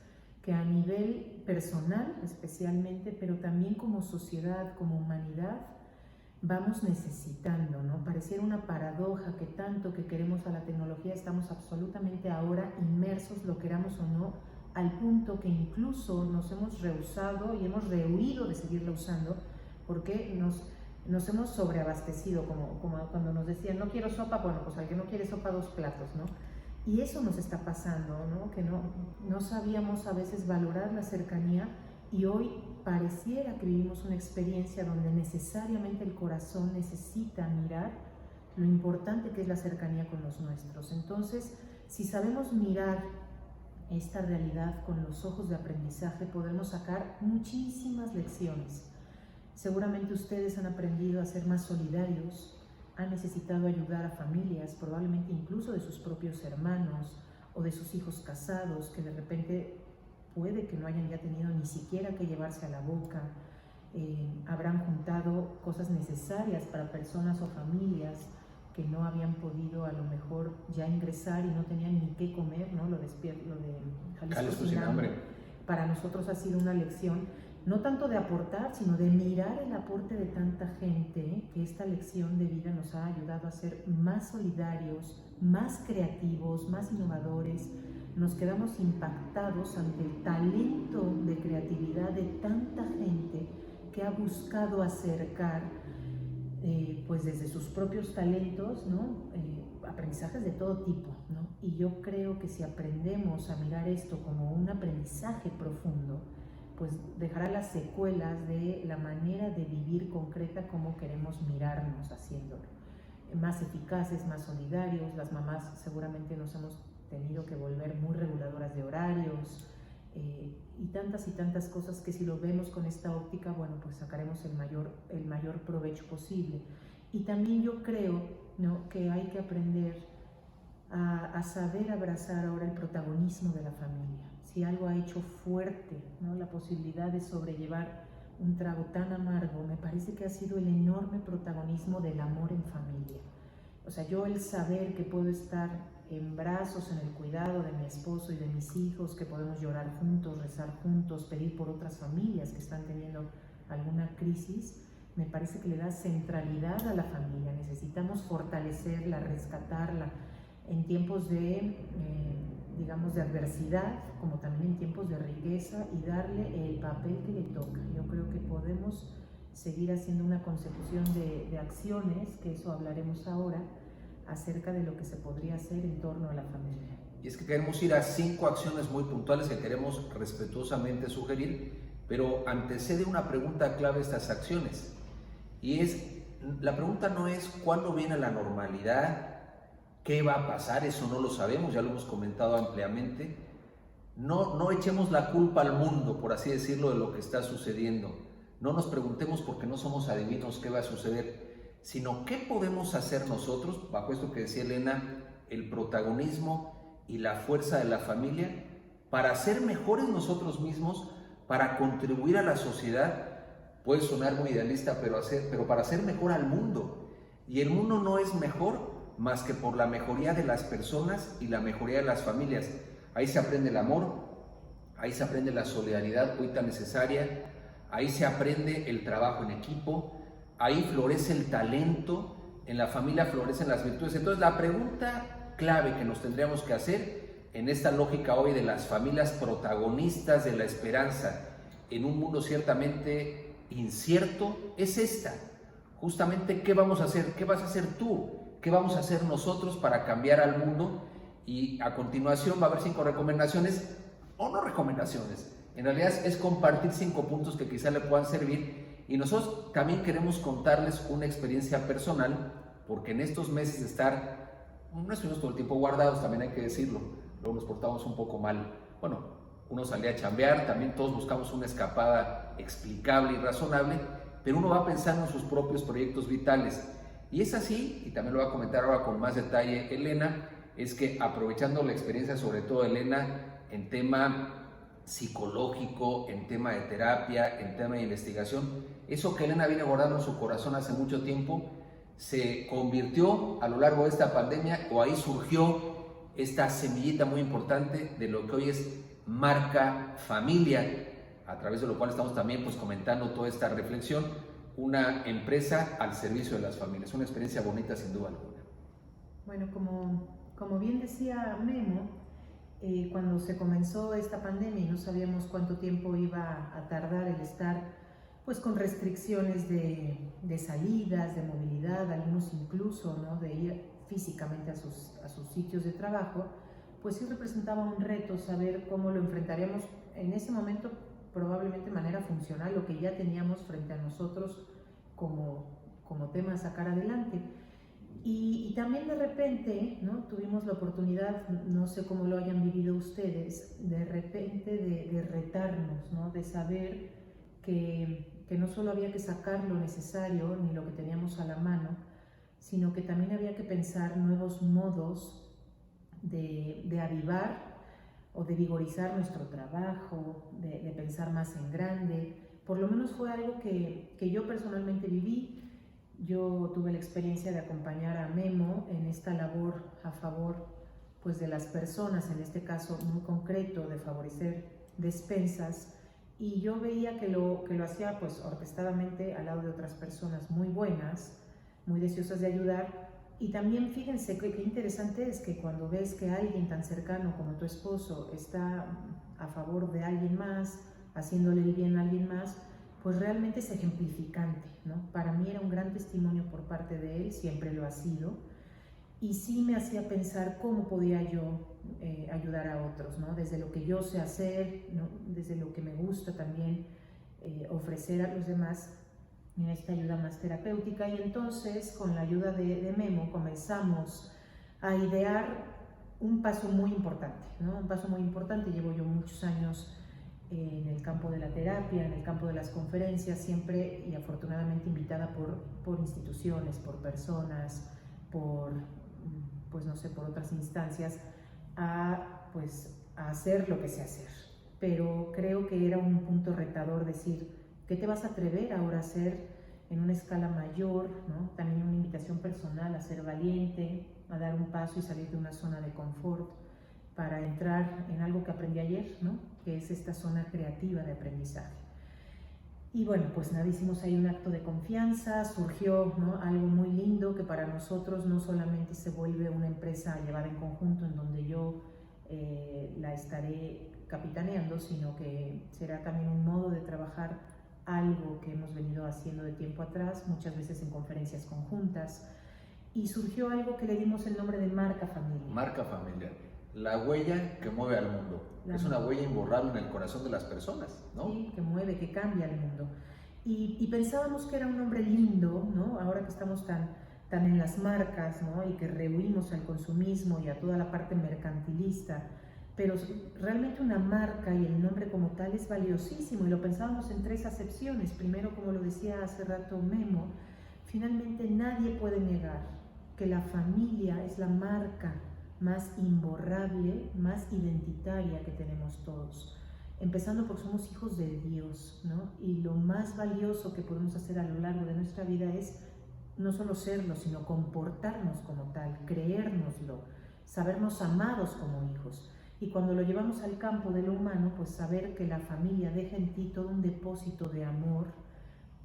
que a nivel personal especialmente, pero también como sociedad, como humanidad, vamos necesitando, ¿no? Pareciera una paradoja que tanto que queremos a la tecnología estamos absolutamente ahora inmersos, lo queramos o no, al punto que incluso nos hemos rehusado y hemos rehuido de seguirla usando porque nos hemos sobreabastecido, como cuando nos decían no quiero sopa, bueno, pues al que no quiere sopa 2 platos, ¿no? Y eso nos está pasando, ¿no? Que no sabíamos a veces valorar la cercanía, y hoy pareciera que vivimos una experiencia donde necesariamente el corazón necesita mirar lo importante que es la cercanía con los nuestros. Entonces, si sabemos mirar esta realidad con los ojos de aprendizaje, podemos sacar muchísimas lecciones. Seguramente ustedes han aprendido a ser más solidarios, han necesitado ayudar a familias, probablemente incluso de sus propios hermanos o de sus hijos casados, que de repente puede que no hayan ya tenido ni siquiera que llevarse a la boca. Habrán juntado cosas necesarias para personas o familias que no habían podido a lo mejor ya ingresar y no tenían ni qué comer, ¿no? Lo de Jalisco sin hambre. Para nosotros ha sido una lección, no tanto de aportar, sino de mirar el aporte de tanta gente, que esta lección de vida nos ha ayudado a ser más solidarios, más creativos, más innovadores. Nos quedamos impactados ante el talento de creatividad de tanta gente que ha buscado acercar, pues desde sus propios talentos, ¿no? Aprendizajes de todo tipo, ¿no? Y yo creo que si aprendemos a mirar esto como un aprendizaje profundo, pues dejará las secuelas de la manera de vivir concreta, como queremos mirarnos haciéndolo. Más eficaces, más solidarios. Las mamás seguramente nos hemos tenido que volver muy reguladoras de horarios, y tantas cosas que si lo vemos con esta óptica, bueno, pues sacaremos el mayor provecho posible. Y también yo creo, ¿no?, que hay que aprender a saber abrazar ahora el protagonismo de la familia. Si algo ha hecho fuerte, ¿no?, la posibilidad de sobrellevar un trago tan amargo, me parece que ha sido el enorme protagonismo del amor en familia. O sea, yo el saber que puedo estar en brazos, en el cuidado de mi esposo y de mis hijos, que podemos llorar juntos, rezar juntos, pedir por otras familias que están teniendo alguna crisis, me parece que le da centralidad a la familia. Necesitamos fortalecerla, rescatarla en tiempos de, digamos, de adversidad, como también en tiempos de riqueza, y darle el papel que le toca. Yo creo que podemos seguir haciendo una consecución de acciones, que eso hablaremos ahora, acerca de lo que se podría hacer en torno a la familia. Y es que queremos ir a 5 acciones muy puntuales que queremos respetuosamente sugerir, pero antecede una pregunta clave a estas acciones. Y la pregunta no es cuándo viene la normalidad, qué va a pasar, eso no lo sabemos, ya lo hemos comentado ampliamente. No echemos la culpa al mundo, por así decirlo, de lo que está sucediendo. No nos preguntemos, porque no somos adivinos, qué va a suceder, sino qué podemos hacer nosotros, bajo esto que decía Elena, el protagonismo y la fuerza de la familia, para ser mejores nosotros mismos, para contribuir a la sociedad. Puede sonar muy idealista, pero para hacer mejor al mundo. Y el mundo no es mejor más que por la mejoría de las personas y la mejoría de las familias. Ahí se aprende el amor, ahí se aprende la solidaridad hoy tan necesaria, ahí se aprende el trabajo en equipo, ahí florece el talento, en la familia florecen las virtudes. Entonces, la pregunta clave que nos tendríamos que hacer en esta lógica hoy de las familias protagonistas de la esperanza en un mundo ciertamente incierto es esta: justamente, ¿qué vamos a hacer? ¿Qué vas a hacer tú? ¿Qué vamos a hacer nosotros para cambiar al mundo? Y a continuación va a haber 5 recomendaciones, o no recomendaciones, en realidad es compartir 5 puntos que quizá le puedan servir. Y nosotros también queremos contarles una experiencia personal, porque en estos meses de estar, no estuvimos todo el tiempo guardados, también hay que decirlo, luego nos portamos un poco mal. Bueno, uno salía a chambear, también todos buscamos una escapada explicable y razonable, pero uno va pensando en sus propios proyectos vitales. Y es así, y también lo va a comentar ahora con más detalle Elena, es que aprovechando la experiencia, sobre todo Elena, en tema psicológico, en tema de terapia, en tema de investigación, eso que Elena viene guardando en su corazón hace mucho tiempo, se convirtió a lo largo de esta pandemia, o ahí surgió esta semillita muy importante de lo que hoy es Marca Familia, a través de lo cual estamos también pues comentando toda esta reflexión, una empresa al servicio de las familias, una experiencia bonita sin duda alguna. Bueno, como bien decía Memo, cuando se comenzó esta pandemia y no sabíamos cuánto tiempo iba a tardar el estar pues con restricciones de salidas, de movilidad, algunos incluso, ¿no?, de ir físicamente a sus sitios de trabajo, pues sí representaba un reto saber cómo lo enfrentaríamos en ese momento, probablemente de manera funcional, lo que ya teníamos frente a nosotros como tema a sacar adelante. Y también de repente, ¿no?, tuvimos la oportunidad, no sé cómo lo hayan vivido ustedes, de repente de retarnos, ¿no?, de saber que no solo había que sacar lo necesario ni lo que teníamos a la mano, sino que también había que pensar nuevos modos de avivar o de vigorizar nuestro trabajo, de pensar más en grande. Por lo menos fue algo que yo personalmente viví. Yo tuve la experiencia de acompañar a Memo en esta labor a favor pues, de las personas, en este caso muy concreto, de favorecer despensas, y yo veía que lo hacía pues, orquestadamente al lado de otras personas muy buenas, muy deseosas de ayudar. Y también fíjense qué interesante es que cuando ves que alguien tan cercano como tu esposo está a favor de alguien más, haciéndole el bien a alguien más, pues realmente es ejemplificante, ¿no? Para mí era un gran testimonio por parte de él, siempre lo ha sido. y sí me hacía pensar cómo podía yo ayudar a otros, ¿no? Desde lo que yo sé hacer, ¿no? Desde lo que me gusta también ofrecer a los demás en esta ayuda más terapéutica. Y entonces, con la ayuda de Memo, comenzamos a idear un paso muy importante, ¿no? Un paso muy importante. Llevo yo muchos años en el campo de la terapia, en el campo de las conferencias, siempre y afortunadamente invitada por instituciones, por personas, pues no sé, por otras instancias, a hacer lo que sé hacer. Pero creo que era un punto retador decir, ¿qué te vas a atrever ahora a hacer en una escala mayor, ¿no? También una invitación personal a ser valiente, a dar un paso y salir de una zona de confort para entrar en algo que aprendí ayer, ¿no? Que es esta zona creativa de aprendizaje. Y bueno, pues nada, hicimos ahí un acto de confianza, surgió, ¿no? Algo muy lindo que para nosotros no solamente se vuelve una empresa llevada en conjunto en donde yo la estaré capitaneando, sino que será también un modo de trabajar algo que hemos venido haciendo de tiempo atrás, muchas veces en conferencias conjuntas, y surgió algo que le dimos el nombre de Marca Familia. Marca Familia, la huella que mueve al mundo. Es una huella imborrable en el corazón de las personas, ¿no? Sí, que mueve, que cambia el mundo. Y pensábamos que era un nombre lindo, ¿no? Ahora que estamos tan en las marcas, ¿no? Y que rehuimos al consumismo y a toda la parte mercantilista, pero realmente una marca y el nombre como tal es valiosísimo, y lo pensábamos en 3 acepciones. Primero, como lo decía hace rato Memo, finalmente nadie puede negar que la familia es la marca más imborrable, más identitaria que tenemos todos. Empezando porque somos hijos de Dios, ¿no? Y lo más valioso que podemos hacer a lo largo de nuestra vida es no solo serlo, sino comportarnos como tal, creérnoslo, sabernos amados como hijos. Y cuando lo llevamos al campo de lo humano, pues saber que la familia deja en ti todo un depósito de amor,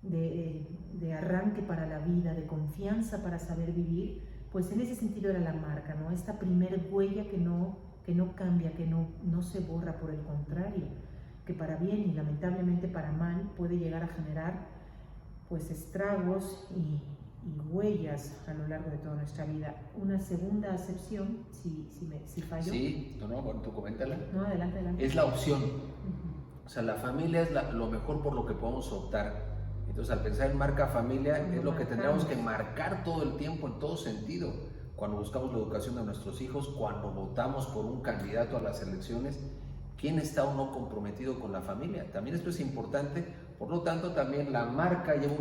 de arranque para la vida, de confianza para saber vivir, pues en ese sentido era la marca, ¿no? Esta primer huella que no cambia, que no se borra, por el contrario, que para bien y lamentablemente para mal puede llegar a generar pues estragos y huellas a lo largo de toda nuestra vida. Una segunda acepción, si fallo. Sí, no, bueno, tú coméntala. No, adelante. Es la opción. O sea, la familia es lo mejor por lo que podemos optar. Entonces, al pensar en marca familia, es lo que tendríamos que marcar todo el tiempo, en todo sentido. Cuando buscamos la educación de nuestros hijos, cuando votamos por un candidato a las elecciones, ¿quién está o no comprometido con la familia? También esto es importante. Por lo tanto, también la marca lleva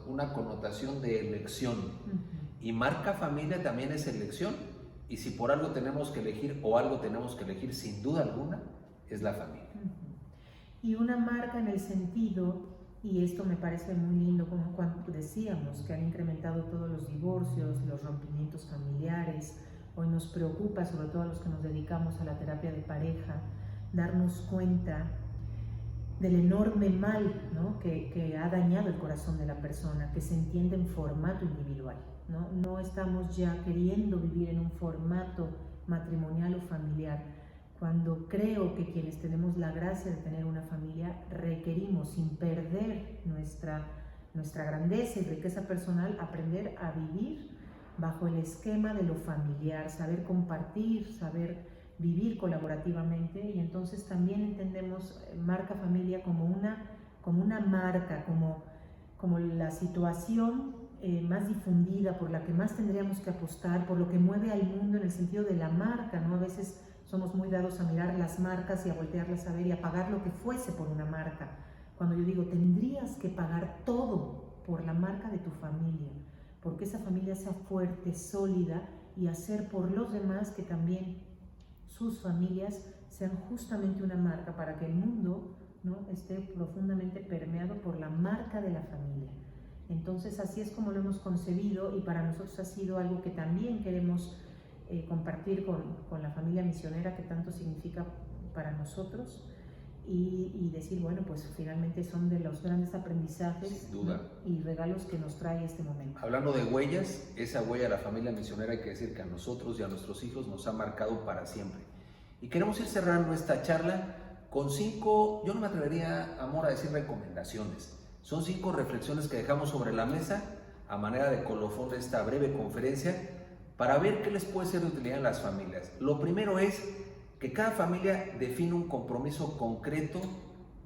una connotación de elección. Y marca familia también es elección. Y si por algo tenemos que elegir, o algo tenemos que elegir sin duda alguna, es la familia. Y una marca en el sentido, y esto me parece muy lindo, como cuando decíamos que han incrementado todos los divorcios, los rompimientos familiares. Hoy nos preocupa, sobre todo a los que nos dedicamos a la terapia de pareja, darnos cuenta del enorme mal, ¿no? que ha dañado el corazón de la persona, que se entiende en formato individual, ¿no? No estamos ya queriendo vivir en un formato matrimonial o familiar, cuando creo que quienes tenemos la gracia de tener una familia requerimos, sin perder nuestra grandeza y riqueza personal, aprender a vivir bajo el esquema de lo familiar, saber compartir, saber vivir colaborativamente. Y entonces también entendemos marca familia como una marca, como la situación más difundida, por la que más tendríamos que apostar, por lo que mueve al mundo en el sentido de la marca, ¿no? A veces somos muy dados a mirar las marcas y a voltearlas a ver y a pagar lo que fuese por una marca. Cuando yo digo, tendrías que pagar todo por la marca de tu familia, porque esa familia sea fuerte, sólida, y hacer por los demás que también sus familias sean justamente una marca, para que el mundo, ¿no? esté profundamente permeado por la marca de la familia. Entonces así es como lo hemos concebido, y para nosotros ha sido algo que también queremos compartir con la familia misionera, que tanto significa para nosotros, y decir, bueno, pues finalmente son de los grandes aprendizajes, sin duda, y regalos que nos trae este momento. Hablando de huellas, esa huella de la familia misionera, hay que decir que a nosotros y a nuestros hijos nos ha marcado para siempre. Y queremos ir cerrando esta charla con 5, yo no me atrevería, amor, a decir recomendaciones. Son 5 reflexiones que dejamos sobre la mesa a manera de colofón de esta breve conferencia, para ver qué les puede ser de utilidad en las familias. Lo primero es que cada familia define un compromiso concreto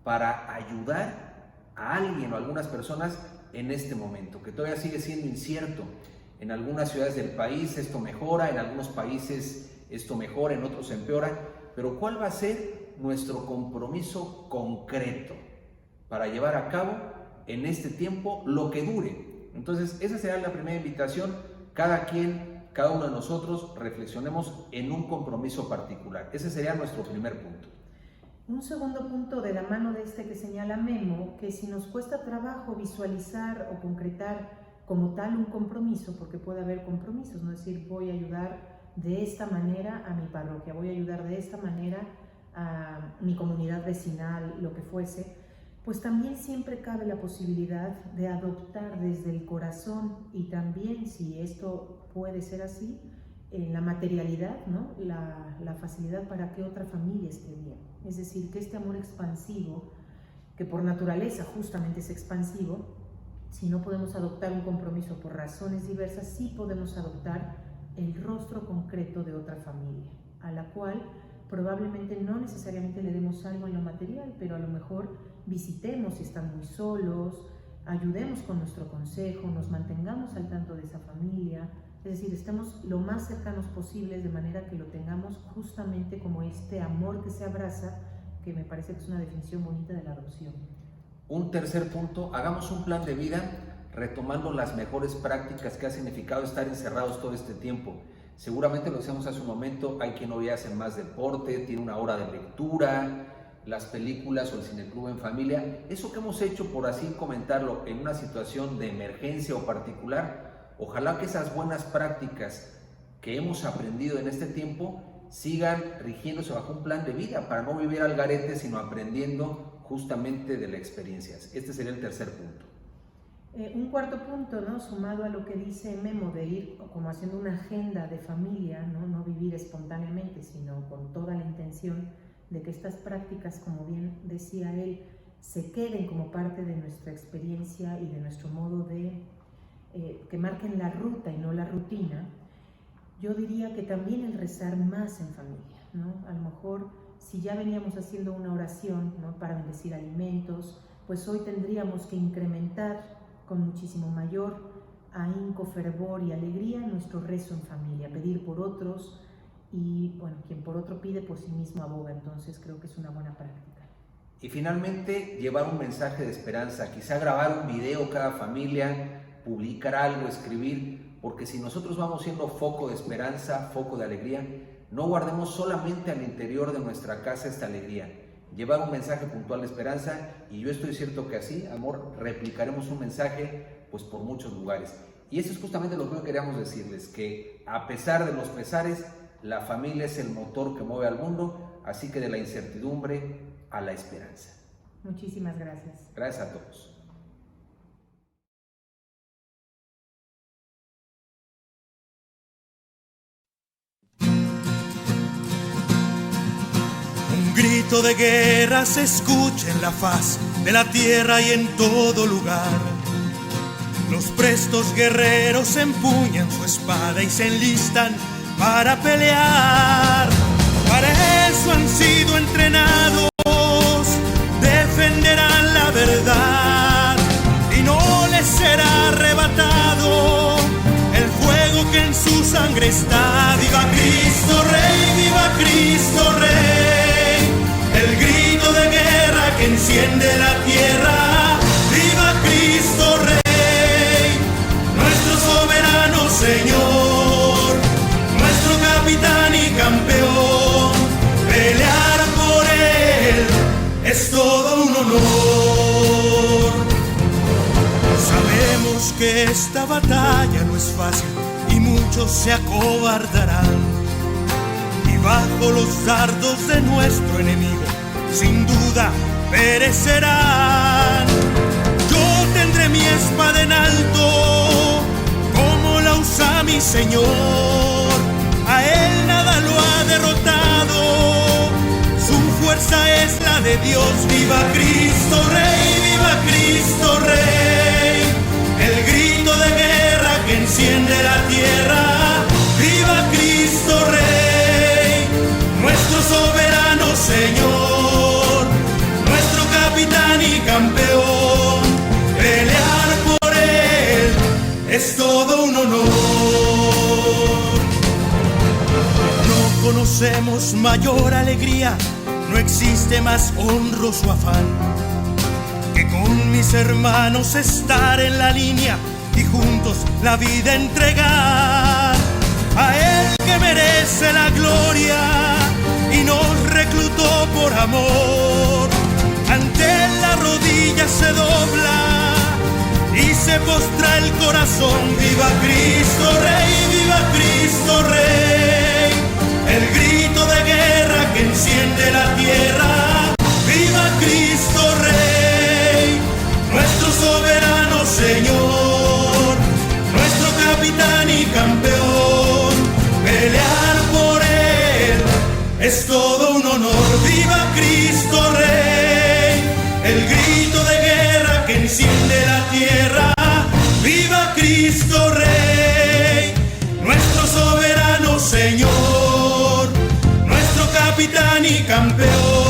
para ayudar a alguien o a algunas personas en este momento, que todavía sigue siendo incierto. En algunas ciudades del país esto mejora, en algunos países esto mejora, en otros empeora, pero ¿cuál va a ser nuestro compromiso concreto para llevar a cabo en este tiempo lo que dure? Entonces, esa será la primera invitación. Cada uno de nosotros reflexionemos en un compromiso particular. Ese sería nuestro primer punto. Un segundo punto de la mano de este que señala Memo, que si nos cuesta trabajo visualizar o concretar como tal un compromiso, porque puede haber compromisos, no es decir, voy a ayudar de esta manera a mi parroquia, voy a ayudar de esta manera a mi comunidad vecinal, lo que fuese, pues también siempre cabe la posibilidad de adoptar desde el corazón y también, si esto puede ser así, en la materialidad, ¿no? la facilidad para que otra familia esté bien. Es decir, que este amor expansivo, que por naturaleza justamente es expansivo, si no podemos adoptar un compromiso por razones diversas, sí podemos adoptar el rostro concreto de otra familia, a la cual probablemente no necesariamente le demos algo en lo material, pero a lo mejor visitemos si están muy solos, ayudemos con nuestro consejo, nos mantengamos al tanto de esa familia, es decir, estemos lo más cercanos posibles de manera que lo tengamos justamente como este amor que se abraza, que me parece que es una definición bonita de la adopción. Un tercer punto, hagamos un plan de vida retomando las mejores prácticas que ha significado estar encerrados todo este tiempo. Seguramente lo decíamos hace un momento, hay quien hoy hace más deporte, tiene una hora de lectura, las películas o el cineclub en familia. Eso que hemos hecho, por así comentarlo, en una situación de emergencia o particular, ojalá que esas buenas prácticas que hemos aprendido en este tiempo sigan rigiéndose bajo un plan de vida para no vivir al garete, sino aprendiendo justamente de las experiencias. Este sería el tercer punto. Un cuarto punto, ¿no? Sumado a lo que dice Memo, de ir como haciendo una agenda de familia, no vivir espontáneamente, sino con toda la intención de que estas prácticas, como bien decía él, se queden como parte de nuestra experiencia y de nuestro modo de que marquen la ruta y no la rutina. Yo diría que también el rezar más en familia, ¿no? A lo mejor si ya veníamos haciendo una oración, ¿no?, para bendecir alimentos, pues hoy tendríamos que incrementar con muchísimo mayor ahínco, fervor y alegría nuestro rezo en familia, pedir por otros y, bueno, quien por otro pide, por sí mismo aboga. Entonces creo que es una buena práctica. Y finalmente, llevar un mensaje de esperanza, quizá grabar un video cada familia, publicar algo, escribir, porque si nosotros vamos siendo foco de esperanza, foco de alegría, no guardemos solamente al interior de nuestra casa esta alegría. Llevar un mensaje puntual de esperanza, y yo estoy cierto que así, amor, replicaremos un mensaje pues por muchos lugares. Y eso es justamente lo que hoy queríamos decirles, que a pesar de los pesares, la familia es el motor que mueve al mundo, así que de la incertidumbre a la esperanza. Muchísimas gracias. Gracias a todos. Un grito de guerra se escucha en la faz de la tierra y en todo lugar. Los prestos guerreros empuñan su espada y se enlistan para pelear. Para eso han sido entrenados, defenderán la verdad y no les será arrebatado el fuego que en su sangre está. ¡Viva Cristo Rey! ¡Viva Cristo Rey! El grito de guerra que enciende la tierra. ¡Viva Cristo Rey! Nuestro soberano Señor, nuestro capitán y campeón. Pelear por Él es todo un honor. Sabemos que esta batalla no es fácil y muchos se acobardarán. Y bajo los dardos de nuestro enemigo, sin duda perecerán. Yo tendré mi espada en alto, como la usa mi Señor. A Él nada lo ha derrotado, su fuerza es la de Dios. ¡Viva Cristo Rey! ¡Viva Cristo Rey! El grito de guerra que enciende la tierra. es todo un honor. No conocemos mayor alegría, no existe más honroso afán que con mis hermanos estar en la línea y juntos la vida entregar a Él que merece la gloria y nos reclutó por amor. Ante Él la rodilla se dobla y se postra el corazón. ¡Viva Cristo Rey! ¡Viva Cristo Rey! El grito de guerra que enciende la tierra. ¡Viva Cristo Rey! Nuestro soberano Señor, nuestro capitán y campeón. Pelear por Él es todo un honor. ¡Viva Cristo Rey! El grito de guerra que enciende la tierra. ¡Viva Cristo Rey! Nuestro soberano Señor, nuestro capitán y campeón.